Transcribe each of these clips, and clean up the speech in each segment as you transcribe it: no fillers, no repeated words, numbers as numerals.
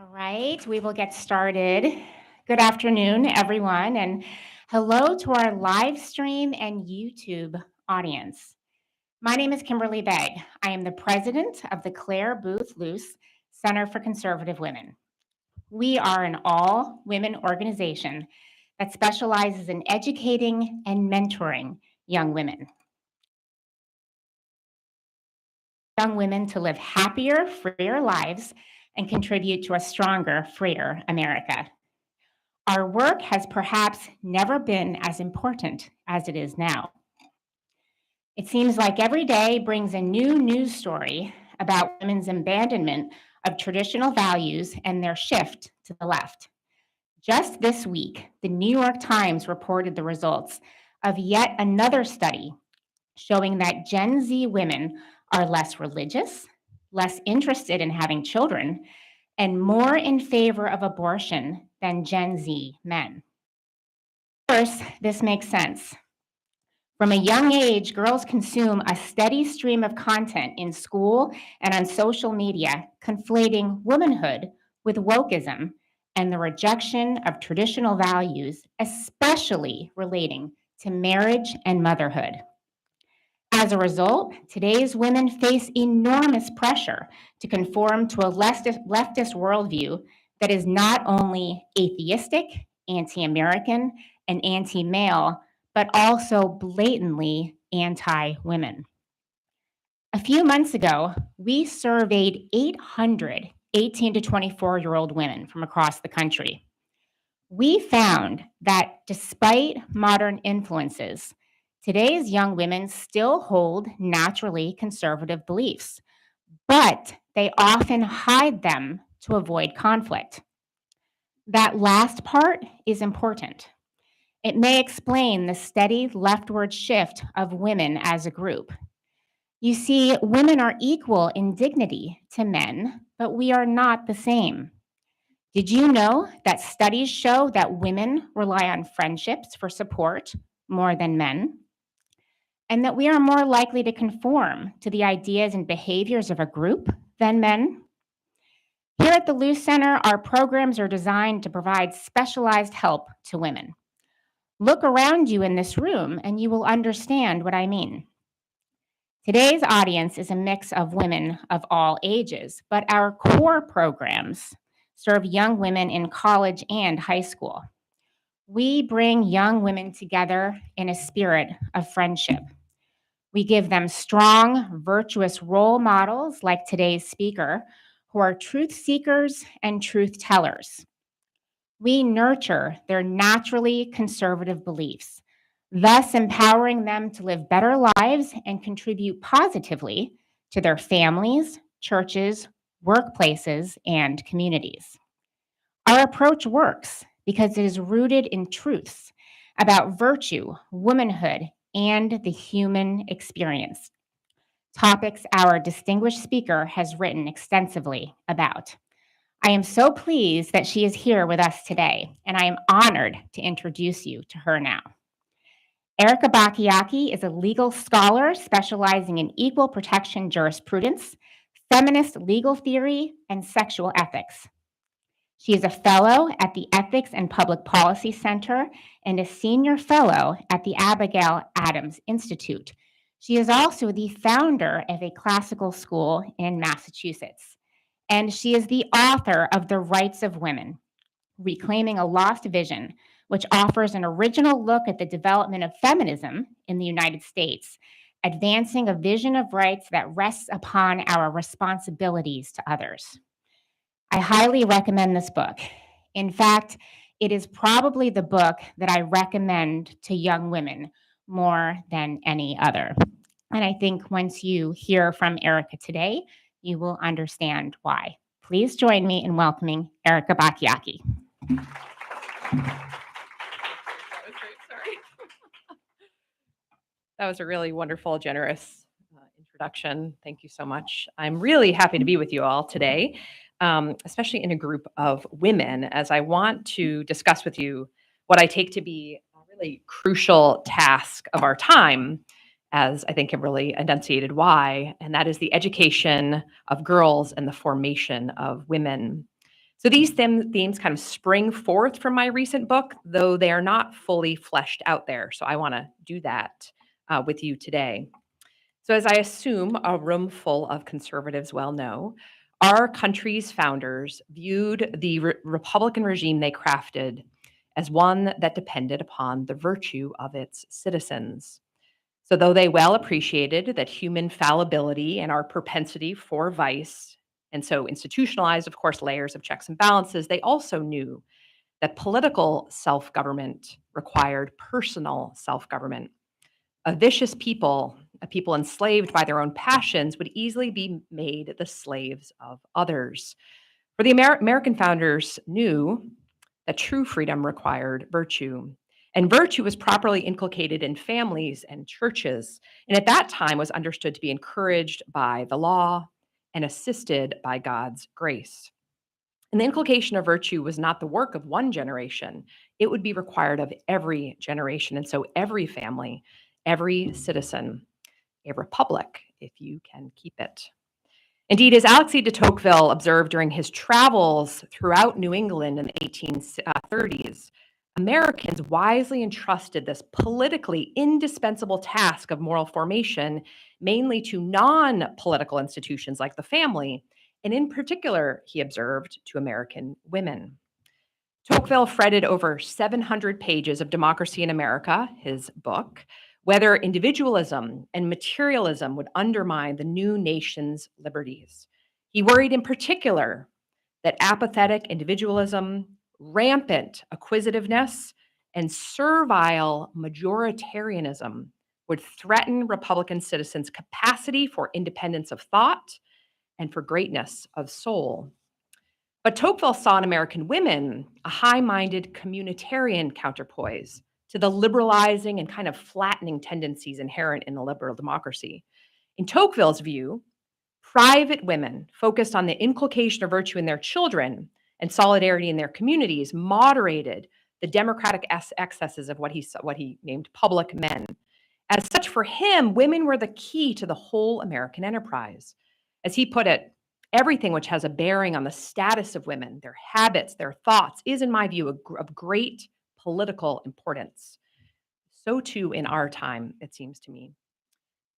All right, we will get started. Good afternoon, everyone, and hello to our live stream and YouTube audience. My name is Kimberly Begg. I am the president of the Clare, Boothe, Luce Center for Conservative Women. We are an all-women organization that specializes in educating and mentoring young women. Young women to live happier, freer lives and contribute to a stronger, freer America. Our work has perhaps never been as important as it is now. It seems like every day brings a new news story about women's abandonment of traditional values and their shift to the left. Just this week, the New York Times reported the results of yet another study showing that Gen Z women are less religious, less interested in having children, and more in favor of abortion than Gen Z men. Of course, this makes sense. From a young age, girls consume a steady stream of content in school and on social media, conflating womanhood with wokeism and the rejection of traditional values, especially relating to marriage and motherhood. As a result, today's women face enormous pressure to conform to a leftist worldview that is not only atheistic, anti-American, and anti-male, but also blatantly anti-women. A few months ago, we surveyed 800 18 to 24-year-old women from across the country. We found that despite modern influences, today's young women still hold naturally conservative beliefs, but they often hide them to avoid conflict. That last part is important. It may explain the steady leftward shift of women as a group. You see, women are equal in dignity to men, but we are not the same. Did you know that studies show that women rely on friendships for support more than men? And that we are more likely to conform to the ideas and behaviors of a group than men? Here at the Luce Center, our programs are designed to provide specialized help to women. Look around you in this room and you will understand what I mean. Today's audience is a mix of women of all ages, but our core programs serve young women in college and high school. We bring young women together in a spirit of friendship. We give them strong, virtuous role models like today's speaker, who are truth seekers and truth tellers. We nurture their naturally conservative beliefs, thus empowering them to live better lives and contribute positively to their families, churches, workplaces, and communities. Our approach works because it is rooted in truths about virtue, womanhood, and the human experience, topics our distinguished speaker has written extensively about. I am so pleased that she is here with us today, and I am honored to introduce you to her now. Erika Bachiochi is a legal scholar specializing in equal protection jurisprudence, feminist legal theory, and sexual ethics. She is a fellow at the Ethics and Public Policy Center and a senior fellow at the Abigail Adams Institute. She is also the founder of a classical school in Massachusetts. And she is the author of The Rights of Women, Reclaiming a Lost Vision, which offers an original look at the development of feminism in the United States, advancing a vision of rights that rests upon our responsibilities to others. I highly recommend this book. In fact, it is probably the book that I recommend to young women more than any other. And I think once you hear from Erika today, you will understand why. Please join me in welcoming Erika Bachiochi. That was great. Sorry. That was a really wonderful, generous introduction. Thank you so much. I'm really happy to be with you all today, especially in a group of women, as I want to discuss with you what I take to be a really crucial task of our time, as I think Kimberly enunciated why, and that is the education of girls and the formation of women. So these themes kind of spring forth from my recent book, though they are not fully fleshed out there. So I want to do that with you today. So, as I assume a room full of conservatives well know, our country's founders viewed the Republican regime they crafted as one that depended upon the virtue of its citizens. So, though they well appreciated that human fallibility and our propensity for vice, and so institutionalized, of course, layers of checks and balances, they also knew that political self government required personal self government. A vicious people, a people enslaved by their own passions, would easily be made the slaves of others. For the American founders knew that true freedom required virtue. And virtue was properly inculcated in families and churches, and at that time was understood to be encouraged by the law and assisted by God's grace. And the inculcation of virtue was not the work of one generation, it would be required of every generation. And so every family, every citizen, a republic, if you can keep it. Indeed, as Alexis de Tocqueville observed during his travels throughout New England in the 1830s, Americans wisely entrusted this politically indispensable task of moral formation mainly to non political institutions like the family, and in particular, he observed, to American women. Tocqueville fretted over 700 pages of Democracy in America, his book, whether individualism and materialism would undermine the new nation's liberties. He worried in particular that apathetic individualism, rampant acquisitiveness, and servile majoritarianism would threaten Republican citizens' capacity for independence of thought and for greatness of soul. But Tocqueville saw in American women a high minded communitarian counterpoise to the liberalizing and kind of flattening tendencies inherent in a liberal democracy. In Tocqueville's view, private women focused on the inculcation of virtue in their children and solidarity in their communities moderated the democratic excesses of what he named public men. As such, for him, women were the key to the whole American enterprise. As he put it, everything which has a bearing on the status of women, their habits, their thoughts, is, in my view, of great political importance. So too in our time, it seems to me.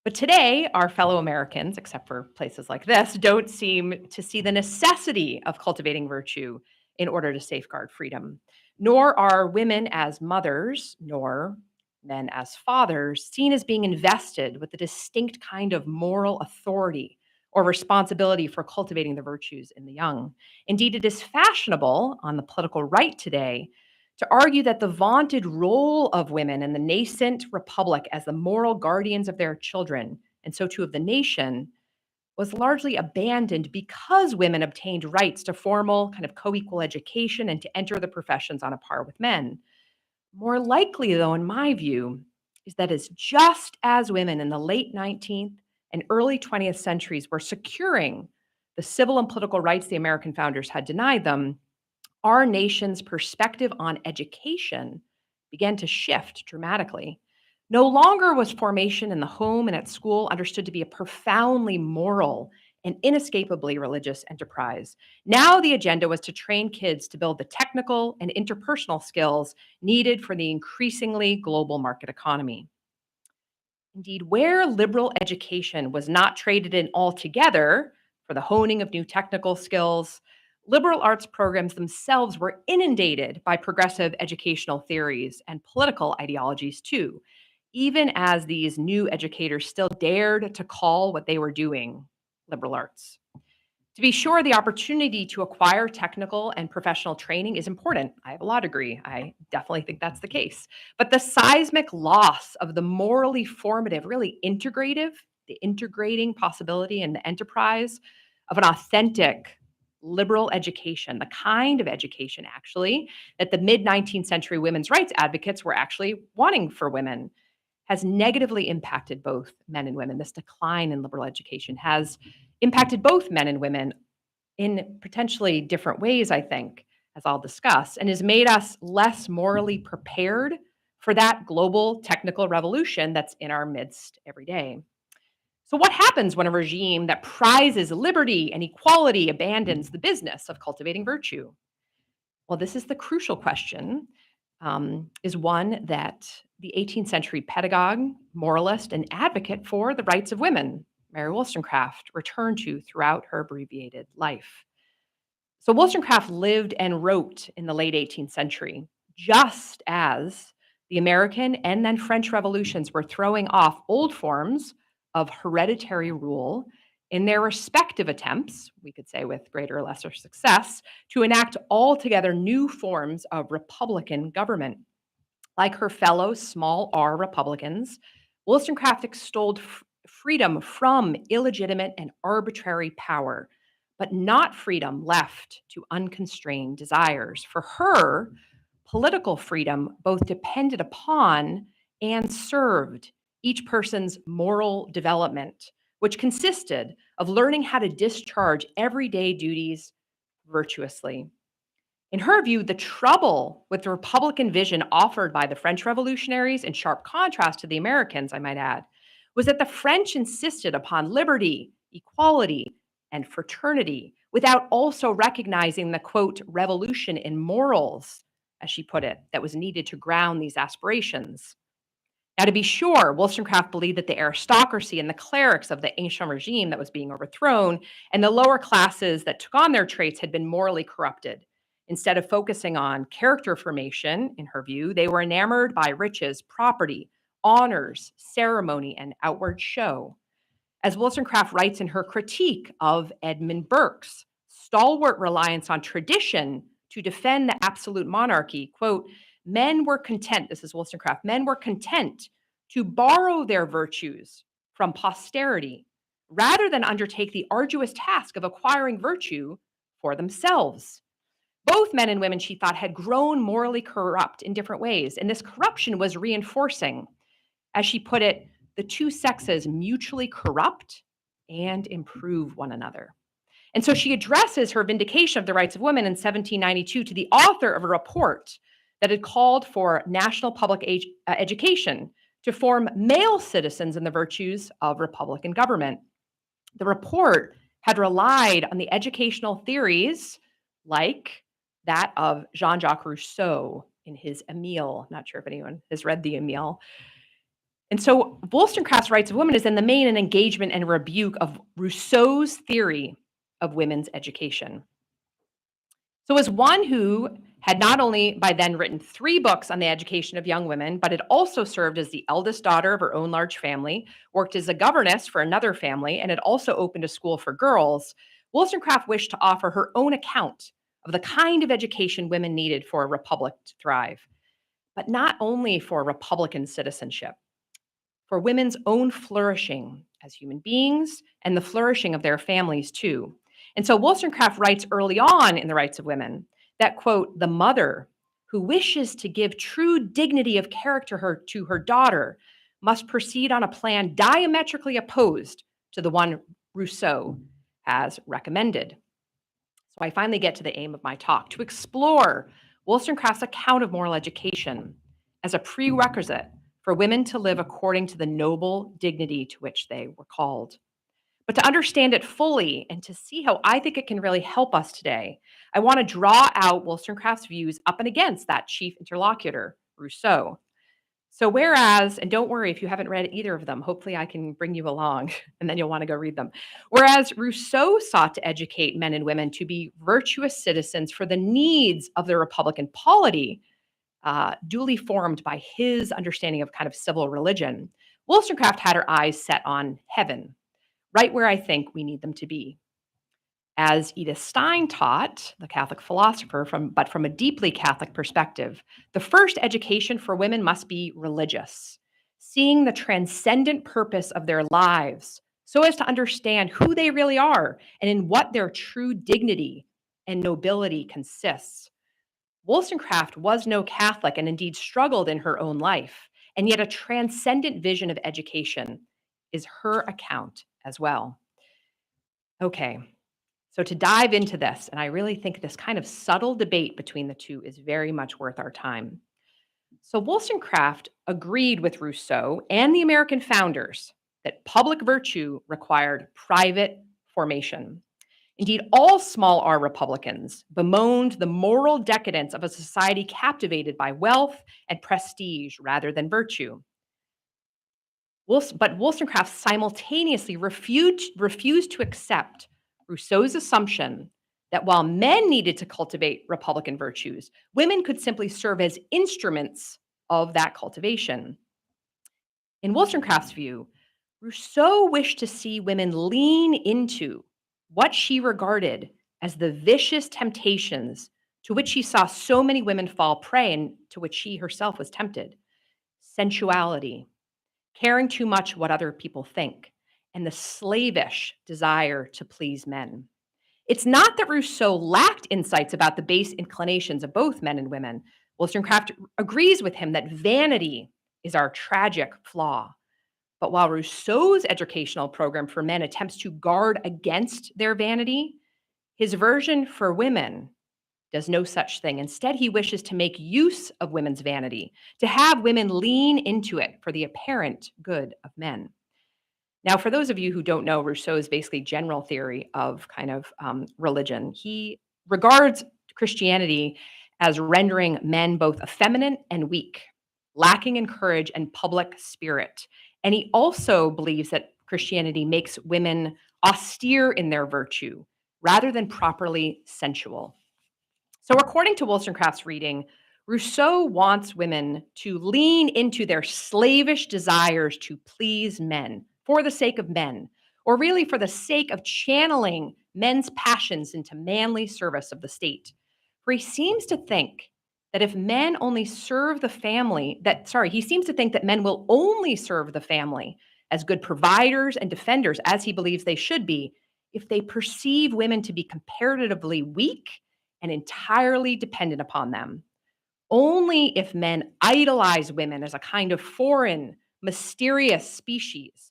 But today, our fellow Americans, except for places like this, don't seem to see the necessity of cultivating virtue in order to safeguard freedom. Nor are women as mothers, nor men as fathers, seen as being invested with a distinct kind of moral authority or responsibility for cultivating the virtues in the young. Indeed, it is fashionable on the political right today to argue that the vaunted role of women in the nascent republic as the moral guardians of their children, and so too of the nation, was largely abandoned because women obtained rights to formal, kind of co equal education and to enter the professions on a par with men. More likely, though, in my view, is that it's just as women in the late 19th and early 20th centuries were securing the civil and political rights the American founders had denied them, our nation's perspective on education began to shift dramatically. No longer was formation in the home and at school understood to be a profoundly moral and inescapably religious enterprise. Now, the agenda was to train kids to build the technical and interpersonal skills needed for the increasingly global market economy. Indeed, where liberal education was not traded in altogether for the honing of new technical skills, liberal arts programs themselves were inundated by progressive educational theories and political ideologies too, even as these new educators still dared to call what they were doing liberal arts. To be sure, the opportunity to acquire technical and professional training is important. I have a law degree. I definitely think that's the case. But the seismic loss of the morally formative, really integrative, the integrating possibility and the enterprise of an authentic liberal education, the kind of education actually that the mid 19th century women's rights advocates were actually wanting for women, has negatively impacted both men and women. This decline in liberal education has impacted both men and women in potentially different ways, I think, as I'll discuss, and has made us less morally prepared for that global technical revolution that's in our midst every day. So, what happens when a regime that prizes liberty and equality abandons the business of cultivating virtue? Well, this is the crucial question, is one that the 18th century pedagogue, moralist, and advocate for the rights of women, Mary Wollstonecraft, returned to throughout her abbreviated life. So Wollstonecraft lived and wrote in the late 18th century, just as the American and then French revolutions were throwing off old forms of hereditary rule in their respective attempts, we could say with greater or lesser success, to enact altogether new forms of republican government. Like her fellow small r Republicans, Wollstonecraft extolled freedom from illegitimate and arbitrary power, but not freedom left to unconstrained desires. For her, political freedom both depended upon and served each person's moral development, which consisted of learning how to discharge everyday duties virtuously. In her view, the trouble with the Republican vision offered by the French revolutionaries, in sharp contrast to the Americans, I might add, was that the French insisted upon liberty, equality, and fraternity without also recognizing the quote, revolution in morals, as she put it, that was needed to ground these aspirations. Now, to be sure, Wollstonecraft believed that the aristocracy and the clerics of the ancient regime that was being overthrown and the lower classes that took on their traits had been morally corrupted. Instead of focusing on character formation, in her view, they were enamored by riches, property, honors, ceremony, and outward show. As Wollstonecraft writes in her critique of Edmund Burke's stalwart reliance on tradition to defend the absolute monarchy, quote, men were content, this is Wollstonecraft, men were content to borrow their virtues from posterity rather than undertake the arduous task of acquiring virtue for themselves. Both men and women, she thought, had grown morally corrupt in different ways, and this corruption was reinforcing. As she put it, the two sexes mutually corrupt and improve one another. And so she addresses her vindication of the rights of women in 1792 to the author of a report that had called for national public education to form male citizens in the virtues of republican government. The report had relied on the educational theories like that of Jean-Jacques Rousseau in his Emile. Not sure if anyone has read the Emile. And so Wollstonecraft's Rights of Women is in the main an engagement and rebuke of Rousseau's theory of women's education. So as one who had not only by then written 3 books on the education of young women, but had also served as the eldest daughter of her own large family, worked as a governess for another family, and had also opened a school for girls, Wollstonecraft wished to offer her own account of the kind of education women needed for a republic to thrive, but not only for Republican citizenship, for women's own flourishing as human beings and the flourishing of their families too. And so Wollstonecraft writes early on in The Rights of Women that, quote, the mother who wishes to give true dignity of character to her daughter must proceed on a plan diametrically opposed to the one Rousseau has recommended. So I finally get to the aim of my talk, to explore Wollstonecraft's account of moral education as a prerequisite for women to live according to the noble dignity to which they were called. But to understand it fully and to see how I think it can really help us today, I want to draw out Wollstonecraft's views up and against that chief interlocutor, Rousseau. So, whereas, and don't worry if you haven't read either of them, hopefully I can bring you along and then you'll want to go read them. Whereas Rousseau sought to educate men and women to be virtuous citizens for the needs of the Republican polity, duly formed by his understanding of kind of civil religion, Wollstonecraft had her eyes set on heaven, right where I think we need them to be. As Edith Stein taught, the Catholic philosopher, but from a deeply Catholic perspective, the first education for women must be religious, seeing the transcendent purpose of their lives so as to understand who they really are and in what their true dignity and nobility consists. Wollstonecraft was no Catholic and indeed struggled in her own life, and yet a transcendent vision of education is her account as well. Okay, so to dive into this, and I really think this kind of subtle debate between the two is very much worth our time. So Wollstonecraft agreed with Rousseau and the American founders that public virtue required private formation. Indeed, all small r Republicans bemoaned the moral decadence of a society captivated by wealth and prestige rather than virtue. But Wollstonecraft simultaneously refused to accept Rousseau's assumption that while men needed to cultivate Republican virtues, women could simply serve as instruments of that cultivation. In Wollstonecraft's view, Rousseau wished to see women lean into what she regarded as the vicious temptations to which she saw so many women fall prey and to which she herself was tempted: sensuality, caring too much what other people think, and the slavish desire to please men. It's not that Rousseau lacked insights about the base inclinations of both men and women. Wollstonecraft agrees with him that vanity is our tragic flaw. But while Rousseau's educational program for men attempts to guard against their vanity, his version for women does no such thing. Instead, he wishes to make use of women's vanity, to have women lean into it for the apparent good of men. Now, for those of you who don't know Rousseau's basically general theory of kind of religion, he regards Christianity as rendering men both effeminate and weak, lacking in courage and public spirit. And he also believes that Christianity makes women austere in their virtue rather than properly sensual. So, according to Wollstonecraft's reading, Rousseau wants women to lean into their slavish desires to please men for the sake of men, or really for the sake of channeling men's passions into manly service of the state. For he seems to think that if men only serve the family, he seems to think that men will only serve the family as good providers and defenders, as he believes they should be, if they perceive women to be comparatively weak and entirely dependent upon them. Only if men idolize women as a kind of foreign, mysterious species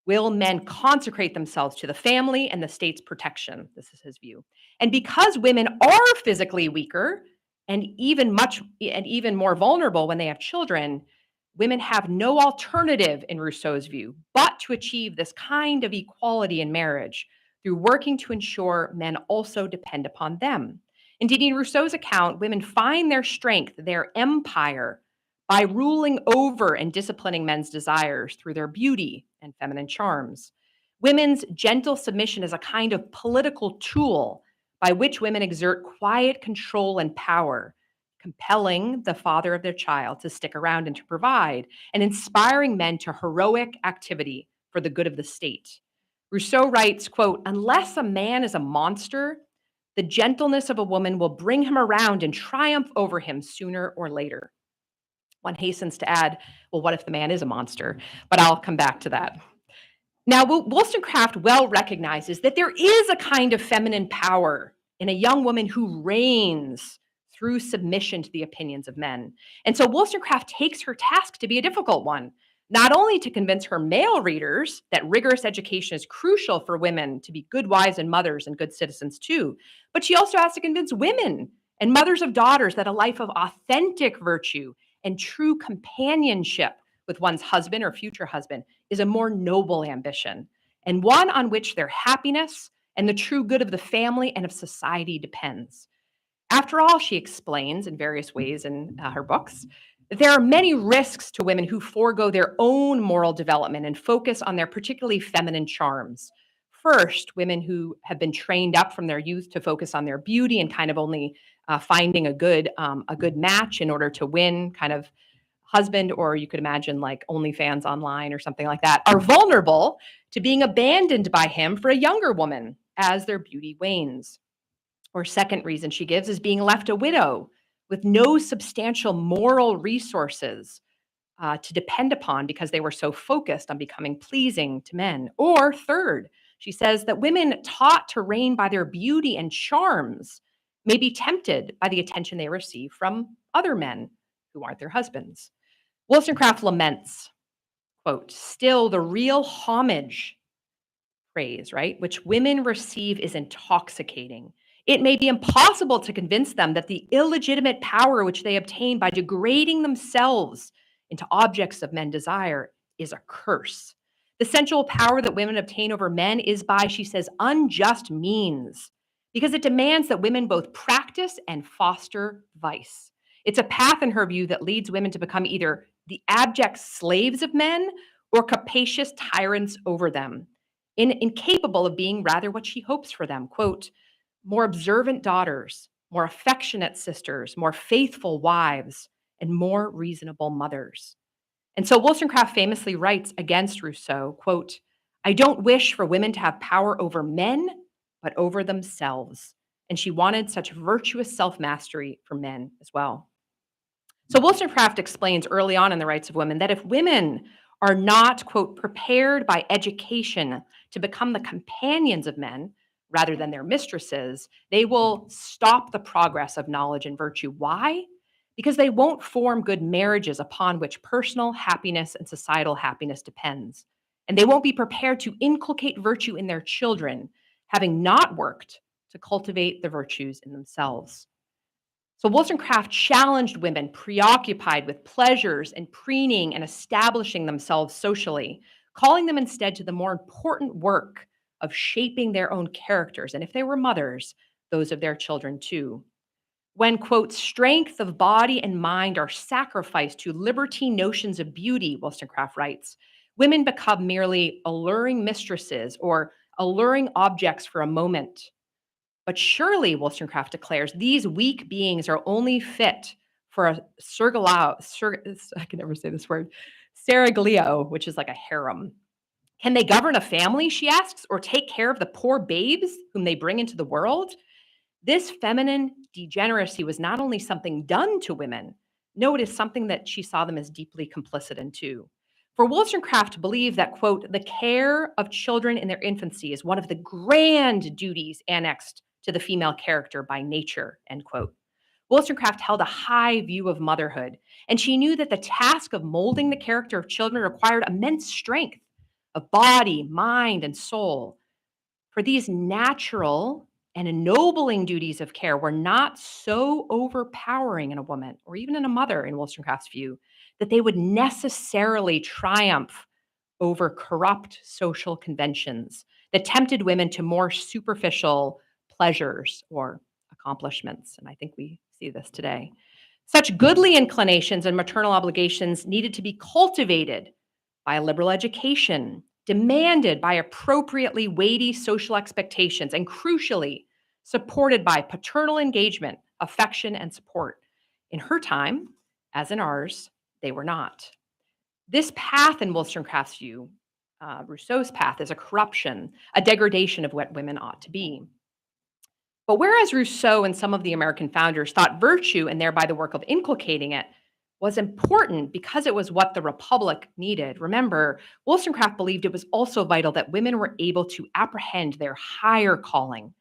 will men consecrate themselves to the family and the state's protection. This is his view. And because women are physically weaker and even more vulnerable when they have children, women have no alternative in Rousseau's view but to achieve this kind of equality in marriage through working to ensure men also depend upon them. Indeed, in Rousseau's account, women find their strength, their empire, by ruling over and disciplining men's desires through their beauty and feminine charms. Women's gentle submission is a kind of political tool by which women exert quiet control and power, compelling the father of their child to stick around and to provide, and inspiring men to heroic activity for the good of the state. Rousseau writes, quote, "Unless a man is a monster, the gentleness of a woman will bring him around and triumph over him sooner or later." One hastens to add, well, what if the man is a monster? But I'll come back to that. Now, Wollstonecraft well recognizes that there is a kind of feminine power in a young woman who reigns through submission to the opinions of men. And so Wollstonecraft takes her task to be a difficult one, not only to convince her male readers that rigorous education is crucial for women to be good wives and mothers and good citizens too, but she also has to convince women and mothers of daughters that a life of authentic virtue and true companionship with one's husband or future husband is a more noble ambition, and one on which their happiness and the true good of the family and of society depends. After all, she explains in various ways in her books, that there are many risks to women who forego their own moral development and focus on their particularly feminine charms. First, women who have been trained up from their youth to focus on their beauty and kind of only finding a good match in order to win kind of husband, or you could imagine like OnlyFans online or something like that, are vulnerable to being abandoned by him for a younger woman as their beauty wanes. Or second reason she gives is being left a widow with no substantial moral resources to depend upon because they were so focused on becoming pleasing to men. Or third, she says that women taught to reign by their beauty and charms may be tempted by the attention they receive from other men who aren't their husbands. Wollstonecraft laments, quote, "Still the real homage," praise, right, "which women receive is intoxicating. It may be impossible to convince them that the illegitimate power which they obtain by degrading themselves into objects of men's desire is a curse. The sensual power that women obtain over men is by, she says, unjust means, because it demands that women both practice and foster vice. It's a path, in her view, that leads women to become either the abject slaves of men or capacious tyrants over them, incapable of being rather what she hopes for them, quote, more observant daughters, more affectionate sisters, more faithful wives, and more reasonable mothers. And so Wollstonecraft famously writes against Rousseau, quote, I don't wish for women to have power over men, but over themselves. And she wanted such virtuous self-mastery for men as well. So Wollstonecraft explains early on in The Rights of Women that if women are not, quote, prepared by education to become the companions of men rather than their mistresses, they will stop the progress of knowledge and virtue. Why? Because they won't form good marriages upon which personal happiness and societal happiness depends. And they won't be prepared to inculcate virtue in their children, having not worked to cultivate the virtues in themselves. So Wollstonecraft challenged women preoccupied with pleasures and preening and establishing themselves socially, calling them instead to the more important work of shaping their own characters, and if they were mothers, those of their children too. When, quote, strength of body and mind are sacrificed to libertine notions of beauty, Wollstonecraft writes, women become merely alluring mistresses or alluring objects for a moment. But surely, Wollstonecraft declares, these weak beings are only fit for a I can never say this word, seraglio, which is like a harem. Can they govern a family, she asks, or take care of the poor babes whom they bring into the world? This feminine degeneracy was not only something done to women, no, it is something that she saw them as deeply complicit in too. For Wollstonecraft believed that, quote, the care of children in their infancy is one of the grand duties annexed to the female character by nature, end quote. Wollstonecraft held a high view of motherhood, and she knew that the task of molding the character of children required immense strength of body, mind, and soul. For these natural and ennobling duties of care were not so overpowering in a woman or even in a mother, in Wollstonecraft's view, that they would necessarily triumph over corrupt social conventions that tempted women to more superficial pleasures or accomplishments. And I think we see this today. Such goodly inclinations and maternal obligations needed to be cultivated by a liberal education, demanded by appropriately weighty social expectations, and crucially, supported by paternal engagement, affection, and support. In her time, as in ours, they were not. This path, in Wollstonecraft's view, Rousseau's path, is a corruption, a degradation of what women ought to be. But whereas Rousseau and some of the American founders thought virtue, and thereby the work of inculcating it, was important because it was what the Republic needed, remember, Wollstonecraft believed it was also vital that women were able to apprehend their higher calling.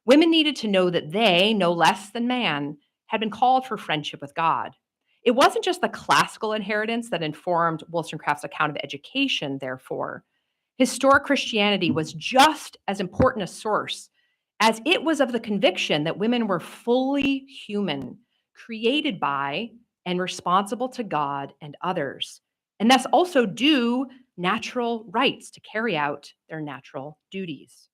Women needed to know that they, no less than man, had been called for friendship with God. It wasn't just the classical inheritance that informed Wollstonecraft's account of education, therefore. Historic Christianity was just as important a source, as it was of the conviction that women were fully human, created by and responsible to God and others, and thus also due natural rights to carry out their natural duties.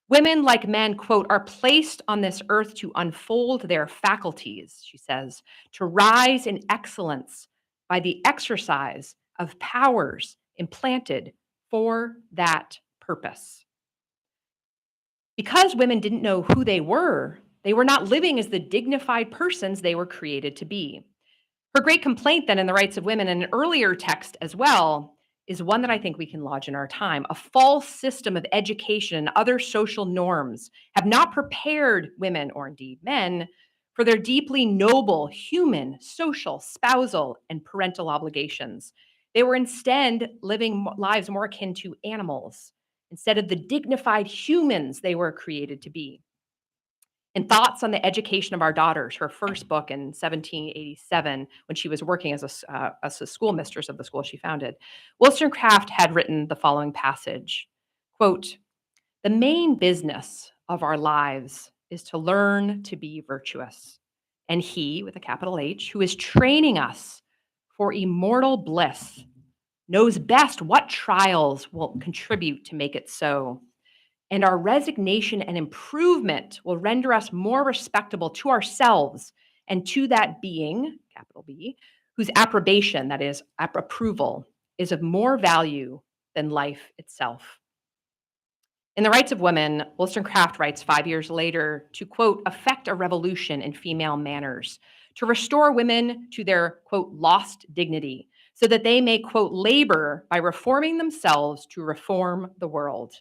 Women, like men, quote, are placed on this earth to unfold their faculties, she says, to rise in excellence by the exercise of powers implanted for that purpose. Because women didn't know who they were not living as the dignified persons they were created to be. Her great complaint then in The Rights of Women, and an earlier text as well, is one that I think we can lodge in our time. A false system of education and other social norms have not prepared women, or indeed men, for their deeply noble human, social, spousal, and parental obligations. They were instead living lives more akin to animals instead of the dignified humans they were created to be. In Thoughts on the Education of Our Daughters, her first book in 1787, when she was working as a schoolmistress of the school she founded, Wollstonecraft had written the following passage, quote, the main business of our lives is to learn to be virtuous. And he, with a capital H, who is training us for immortal bliss, knows best what trials will contribute to make it so. And our resignation and improvement will render us more respectable to ourselves and to that being, capital B, whose approbation, that is, approval, is of more value than life itself. In The Rights of Women, Wollstonecraft writes 5 years later to, quote, effect a revolution in female manners, to restore women to their, quote, lost dignity, so that they may, quote, labor by reforming themselves to reform the world.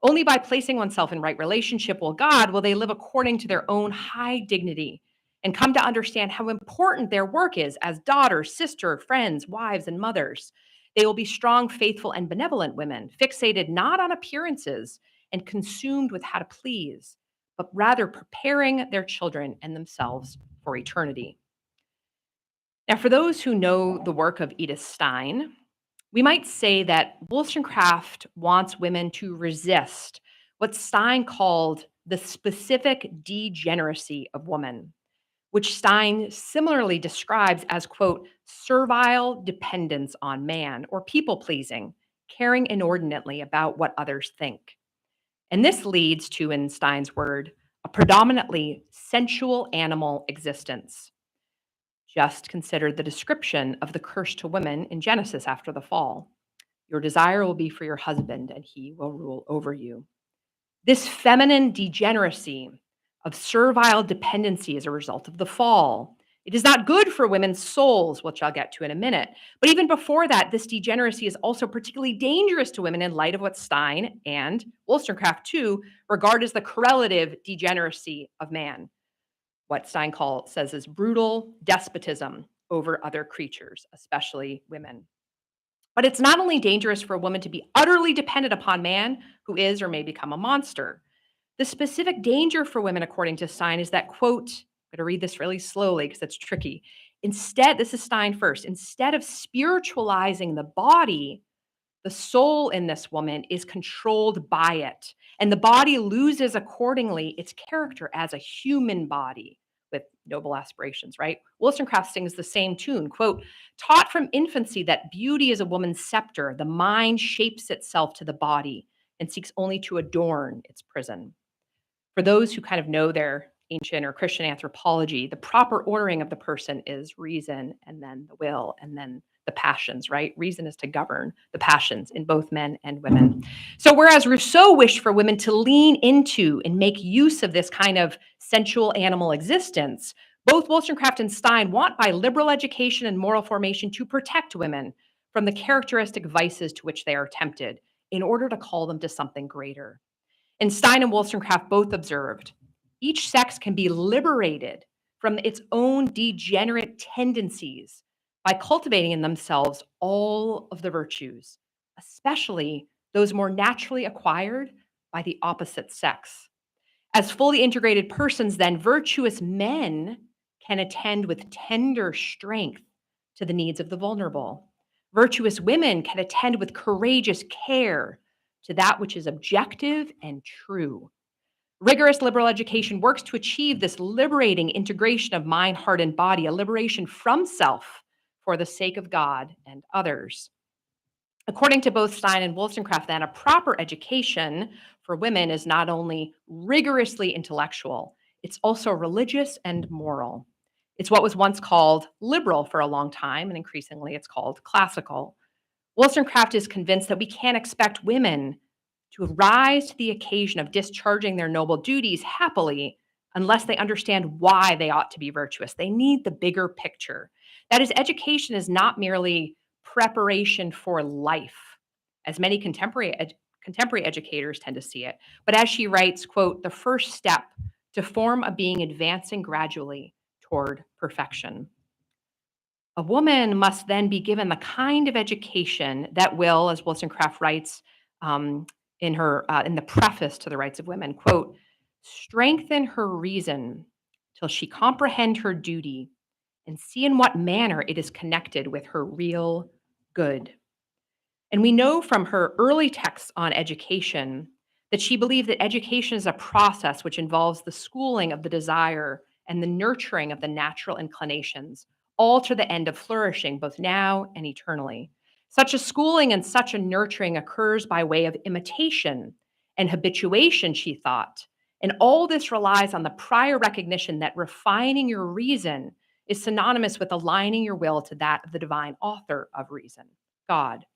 Only by placing oneself in right relationship with God will they live according to their own high dignity and come to understand how important their work is as daughters, sisters, friends, wives, and mothers. They will be strong, faithful, and benevolent women, fixated not on appearances and consumed with how to please, but rather preparing their children and themselves for eternity. Now, for those who know the work of Edith Stein, we might say that Wollstonecraft wants women to resist what Stein called the specific degeneracy of woman, which Stein similarly describes as, quote, servile dependence on man or people pleasing, caring inordinately about what others think. And this leads to, in Stein's word, a predominantly sensual animal existence. Just consider the description of the curse to women in Genesis after the fall. Your desire will be for your husband, and he will rule over you. This feminine degeneracy of servile dependency is a result of the fall. It is not good for women's souls, which I'll get to in a minute. But even before that, this degeneracy is also particularly dangerous to women in light of what Stein and Wollstonecraft, too, regard as the correlative degeneracy of man. What Stein says is brutal despotism over other creatures, especially women. But it's not only dangerous for a woman to be utterly dependent upon man who is or may become a monster. The specific danger for women, according to Stein, is that, quote, I'm going to read this really slowly because it's tricky. Instead, this is Stein first, instead of spiritualizing the body, the soul in this woman is controlled by it, and the body loses accordingly its character as a human body with noble aspirations, right? Wollstonecraft sings the same tune, quote, taught from infancy that beauty is a woman's scepter, the mind shapes itself to the body and seeks only to adorn its prison. For those who kind of know their ancient or Christian anthropology, the proper ordering of the person is reason and then the will and then the passions, right? Reason is to govern the passions in both men and women. So whereas Rousseau wished for women to lean into and make use of this kind of sensual animal existence, both Wollstonecraft and Stein want by liberal education and moral formation to protect women from the characteristic vices to which they are tempted in order to call them to something greater. And Stein and Wollstonecraft both observed each sex can be liberated from its own degenerate tendencies by cultivating in themselves all of the virtues, especially those more naturally acquired by the opposite sex. As fully integrated persons, then, virtuous men can attend with tender strength to the needs of the vulnerable. Virtuous women can attend with courageous care to that which is objective and true. Rigorous liberal education works to achieve this liberating integration of mind, heart, and body, a liberation from self for the sake of God and others. According to both Stein and Wollstonecraft, then, a proper education for women is not only rigorously intellectual, it's also religious and moral. It's what was once called liberal for a long time, and increasingly it's called classical. Wollstonecraft is convinced that we can't expect women to rise to the occasion of discharging their noble duties happily unless they understand why they ought to be virtuous. They need the bigger picture. That is, education is not merely preparation for life, as many contemporary educators tend to see it, but as she writes, quote, the first step to form a being advancing gradually toward perfection. A woman must then be given the kind of education that will, as Wollstonecraft writes in the preface to The Rights of Women, quote, strengthen her reason till she comprehend her duty and see in what manner it is connected with her real good. And we know from her early texts on education that she believed that education is a process which involves the schooling of the desire and the nurturing of the natural inclinations, all to the end of flourishing both now and eternally. Such a schooling and such a nurturing occurs by way of imitation and habituation, she thought. And all this relies on the prior recognition that refining your reason is synonymous with aligning your will to that of the divine author of reason, God.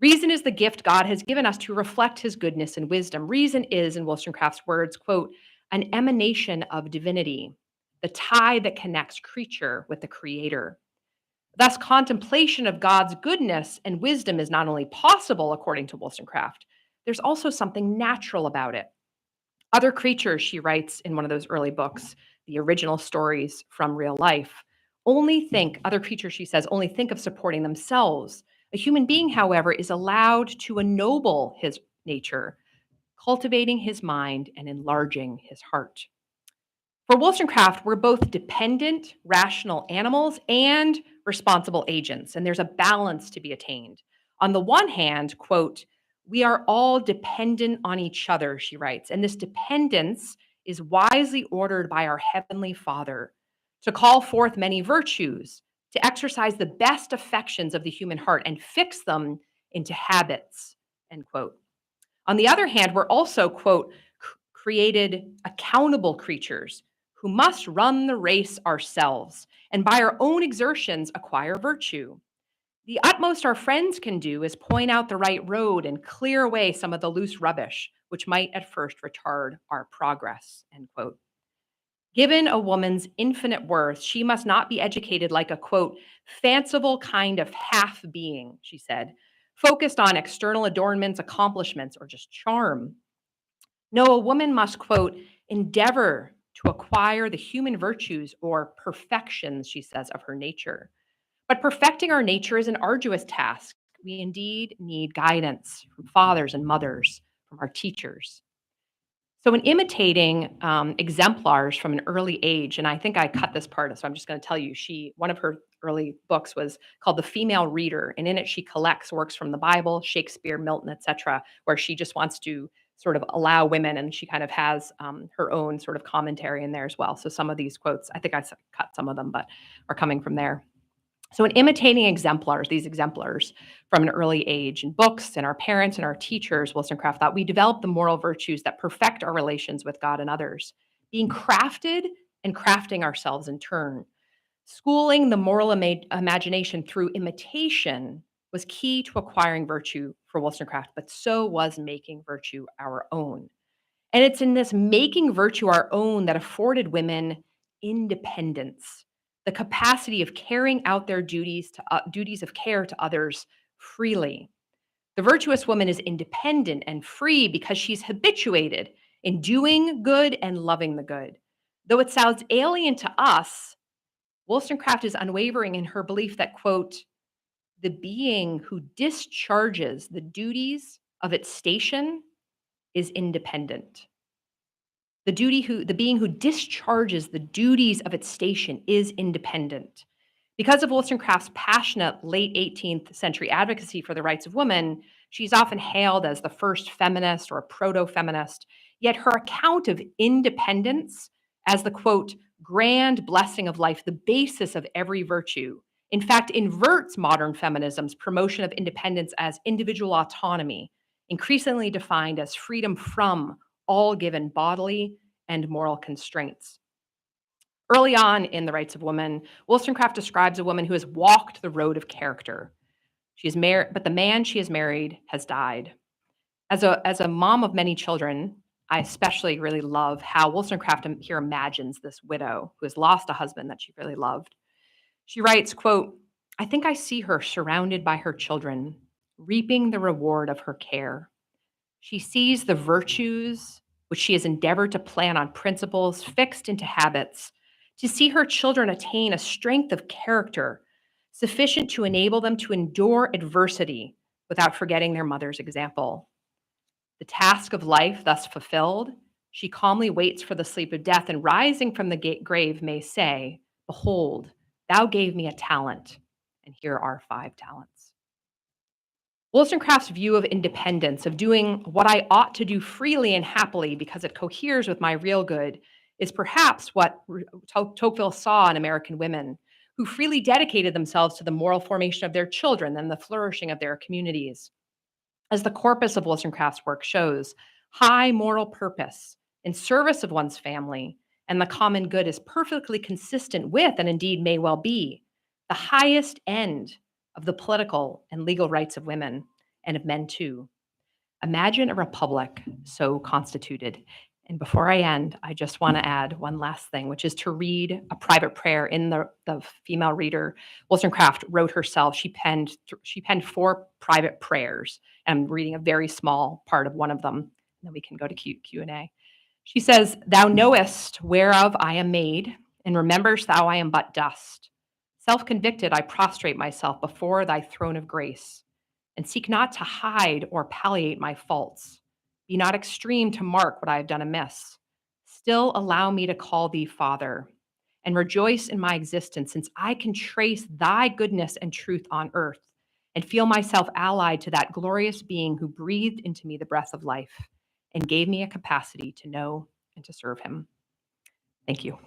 Reason is the gift God has given us to reflect his goodness and wisdom. Reason is, in Wollstonecraft's words, quote, an emanation of divinity, the tie that connects creature with the creator. Thus, contemplation of God's goodness and wisdom is not only possible, according to Wollstonecraft, there's also something natural about it. Other creatures, she writes in one of those early books, the original stories from real life, other creatures, she says, only think of supporting themselves. A human being, however, is allowed to ennoble his nature, cultivating his mind and enlarging his heart. For Wollstonecraft, we're both dependent, rational animals and responsible agents, and there's a balance to be attained. On the one hand, quote, we are all dependent on each other, she writes, and this dependence is wisely ordered by our Heavenly Father to call forth many virtues, to exercise the best affections of the human heart and fix them into habits, end quote. On the other hand, we're also, quote, created accountable creatures who must run the race ourselves and by our own exertions acquire virtue. The utmost our friends can do is point out the right road and clear away some of the loose rubbish, which might at first retard our progress, end quote. Given a woman's infinite worth, she must not be educated like a, quote, fanciful kind of half being, she said, focused on external adornments, accomplishments, or just charm. No, a woman must, quote, endeavor to acquire the human virtues or perfections, she says, of her nature. But perfecting our nature is an arduous task. We indeed need guidance from fathers and mothers, from our teachers. So, in imitating exemplars from an early age, and I think I cut this part, so I'm just going to tell you, one of her early books was called The Female Reader, and in it she collects works from the Bible, Shakespeare, Milton, etc., where she just wants to sort of allow women, and she kind of has her own sort of commentary in there as well. So, some of these quotes, I think cut some of them, but are coming from there. So, in imitating these exemplars from an early age in books and our parents and our teachers, Wollstonecraft thought we develop the moral virtues that perfect our relations with God and others, being crafted and crafting ourselves in turn. Schooling the moral imagination through imitation was key to acquiring virtue for Wollstonecraft, but so was making virtue our own. And it's in this making virtue our own that afforded women independence, the capacity of carrying out their duties of care to others freely. The virtuous woman is independent and free because she's habituated in doing good and loving the good. Though it sounds alien to us, Wollstonecraft is unwavering in her belief that, quote, the being who discharges the duties of its station is independent. The being who discharges the duties of its station is independent. Because of Wollstonecraft's passionate late 18th century advocacy for the rights of women, she's often hailed as the first feminist or proto-feminist, yet her account of independence as the, quote, grand blessing of life, the basis of every virtue, in fact, inverts modern feminism's promotion of independence as individual autonomy, increasingly defined as freedom from all given bodily and moral constraints. Early on in The Rights of Women, Wollstonecraft describes a woman who has walked the road of character. She is married, but the man she has married has died. As a mom of many children, I especially really love how Wollstonecraft here imagines this widow who has lost a husband that she really loved. She writes, quote, I think I see her surrounded by her children, reaping the reward of her care. She sees the virtues which she has endeavored to plan on principles fixed into habits, to see her children attain a strength of character sufficient to enable them to endure adversity without forgetting their mother's example. The task of life thus fulfilled, she calmly waits for the sleep of death and rising from the grave may say, behold, thou gave me a talent, and here are 5 talents. Wollstonecraft's view of independence, of doing what I ought to do freely and happily because it coheres with my real good, is perhaps what Tocqueville saw in American women, who freely dedicated themselves to the moral formation of their children and the flourishing of their communities. As the corpus of Wollstonecraft's work shows, high moral purpose in service of one's family and the common good is perfectly consistent with, and indeed may well be, the highest end of the political and legal rights of women and of men too. Imagine a republic so constituted. And before I end, I just want to add one last thing, which is to read a private prayer in the female reader Wollstonecraft wrote herself. She penned 4 private prayers. I'm reading a very small part of one of them, and then we can go to Q&A. She says, "Thou knowest whereof I am made, and rememberest thou I am but dust. Self-convicted, I prostrate myself before thy throne of grace, and seek not to hide or palliate my faults. Be not extreme to mark what I have done amiss. Still allow me to call thee Father, and rejoice in my existence, since I can trace thy goodness and truth on earth, and feel myself allied to that glorious being who breathed into me the breath of life, and gave me a capacity to know and to serve him." Thank you.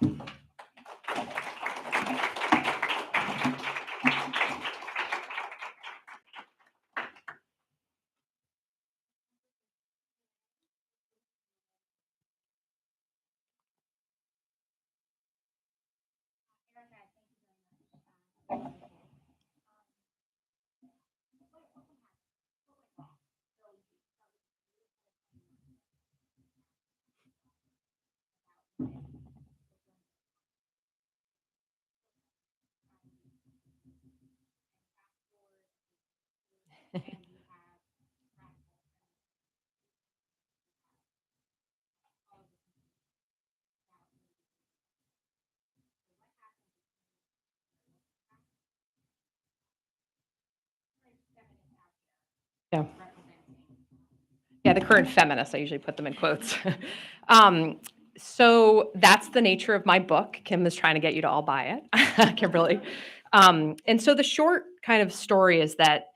Yeah. Yeah, the current feminists, I usually put them in quotes. um, so that's the nature of my book. Kim is trying to get you to all buy it, Kimberly. And so the short kind of story is that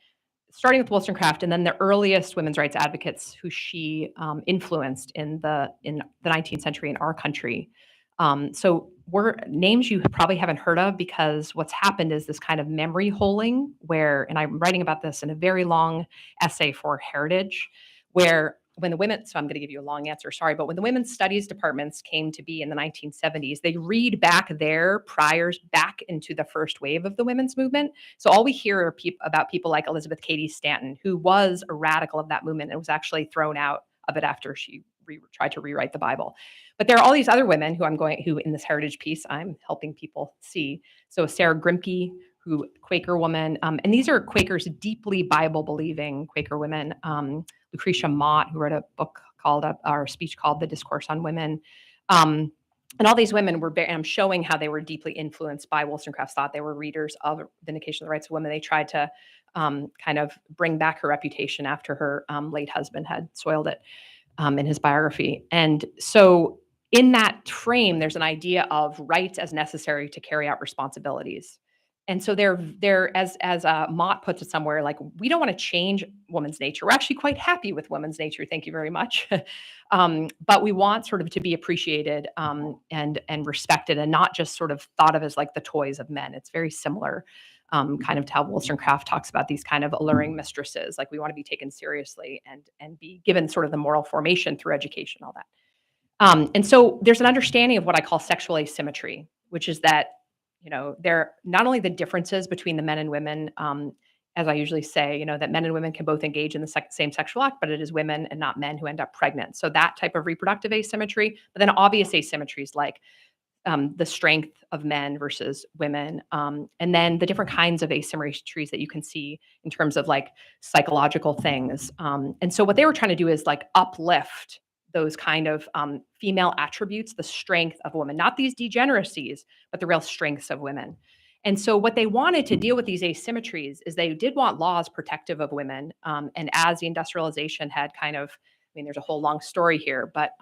starting with Wollstonecraft and then the earliest women's rights advocates who she influenced in the 19th century in our country. So we're names you probably haven't heard of, because what's happened is this kind of memory holing where, and I'm writing about this in a very long essay for Heritage, where when the women, so I'm going to give you a long answer, sorry, but when the women's studies departments came to be in the 1970s, they read back their priors back into the first wave of the women's movement. So all we hear are about people like Elizabeth Cady Stanton, who was a radical of that movement and was actually thrown out of it after she tried to rewrite the Bible. But there are all these other women who in this Heritage piece, I'm helping people see. So Sarah Grimke, who Quaker woman, and these are Quakers, deeply Bible believing Quaker women. Lucretia Mott, who wrote a book called, or a speech called "The Discourse on Women." And all these women were, and I'm showing how they were deeply influenced by Wollstonecraft's thought. They were readers of Vindication of the Rights of Women. They tried to kind of bring back her reputation after her late husband had soiled it in his biography. And so in that frame, there's an idea of rights as necessary to carry out responsibilities. And so they're as Mott puts it somewhere, like, we don't want to change woman's nature. We're actually quite happy with woman's nature. Thank you very much. But we want sort of to be appreciated and respected, and not just sort of thought of as like the toys of men. It's very similar, kind of to how Wollstonecraft talks about these kind of alluring mistresses. Like, we want to be taken seriously and be given sort of the moral formation through education, all that. And so there's an understanding of what I call sexual asymmetry, which is that, there not only the differences between the men and women, as I usually say, that men and women can both engage in the same sexual act, but it is women and not men who end up pregnant. So that type of reproductive asymmetry, but then obvious asymmetries like the strength of men versus women, and then the different kinds of asymmetries that you can see in terms of like psychological things. And so what they were trying to do is like uplift those kind of female attributes, the strength of women, not these degeneracies, but the real strengths of women. And so what they wanted to deal with these asymmetries is they did want laws protective of women. And as the industrialization had kind of, I mean, there's a whole long story here, but